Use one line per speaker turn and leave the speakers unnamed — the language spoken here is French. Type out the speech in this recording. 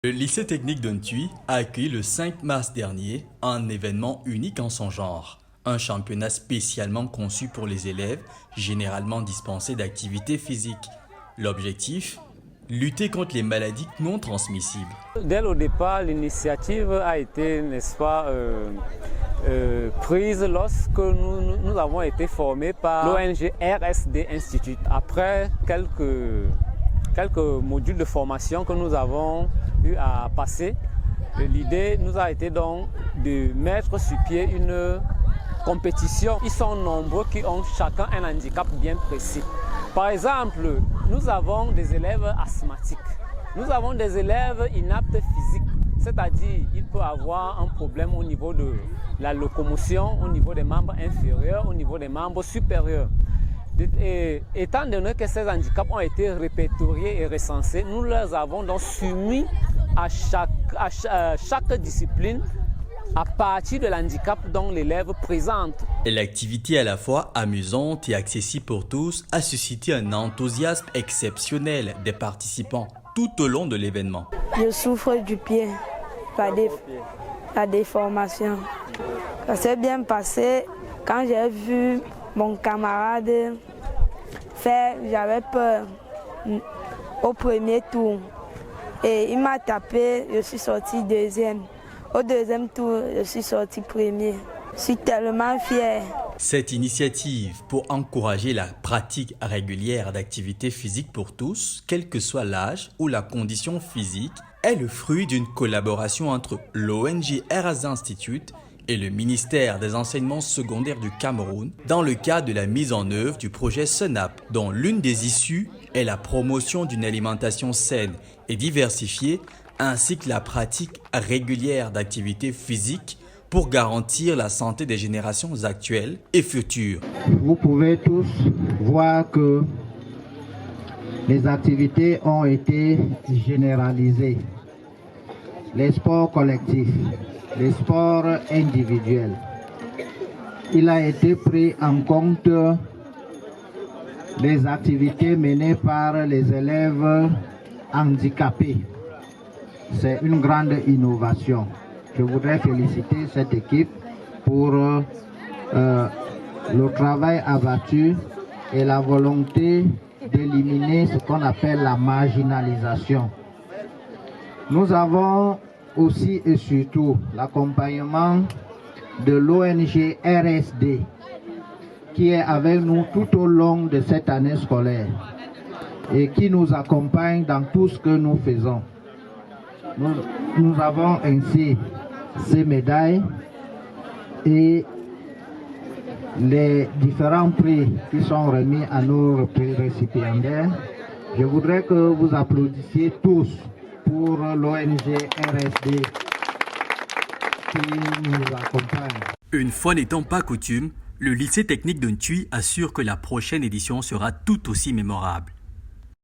Le lycée technique d'Untui a accueilli le 5 mars dernier un événement unique en son genre. Un championnat spécialement conçu pour les élèves, généralement dispensés d'activités physiques. L'objectif? Lutter contre les maladies non transmissibles.
Dès le départ, l'initiative a été, n'est-ce pas, prise lorsque nous avons été formés par l'ONG RSD Institute. Après quelques modules de formation que nous avons eu à passer, l'idée nous a été donc de mettre sur pied une compétition. Ils sont nombreux qui ont chacun un handicap bien précis. Par exemple, nous avons des élèves asthmatiques, nous avons des élèves inaptes physiques, c'est-à-dire il peut avoir un problème au niveau de la locomotion, au niveau des membres inférieurs, au niveau des membres supérieurs. Et étant donné que ces handicaps ont été répertoriés et recensés, nous les avons donc soumis à chaque discipline à partir de l'handicap dont l'élève présente.
L'activité à la fois amusante et accessible pour tous a suscité un enthousiasme exceptionnel des participants tout au long de l'événement.
Je souffre du pied, la déformation. Ça s'est bien passé quand j'ai vu mon camarade faire, j'avais peur au premier tour. Et il m'a tapé, je suis sorti deuxième. Au deuxième tour, je suis sorti premier. Je suis tellement fier.
Cette initiative pour encourager la pratique régulière d'activités physiques pour tous, quel que soit l'âge ou la condition physique, est le fruit d'une collaboration entre l'ONG RSD Institute et le ministère des Enseignements secondaires du Cameroun dans le cadre de la mise en œuvre du projet SENAP, dont l'une des issues est la promotion d'une alimentation saine et diversifiée ainsi que la pratique régulière d'activités physiques pour garantir la santé des générations actuelles et futures.
Vous pouvez tous voir que les activités ont été généralisées. Les sports collectifs, les sports individuels. Il a été pris en compte les activités menées par les élèves handicapés. C'est une grande innovation. Je voudrais féliciter cette équipe pour le travail abattu et la volonté d'éliminer ce qu'on appelle la marginalisation. Nous avons aussi et surtout l'accompagnement de l'ONG RSD qui est avec nous tout au long de cette année scolaire et qui nous accompagne dans tout ce que nous faisons. Nous avons ainsi ces médailles et les différents prix qui sont remis à nos récipiendaires. Je voudrais que vous applaudissiez tous pour l'ONG RSD qui nous accompagne.
Une fois n'étant pas coutume, le lycée technique d'Untui assure que la prochaine édition sera tout aussi mémorable.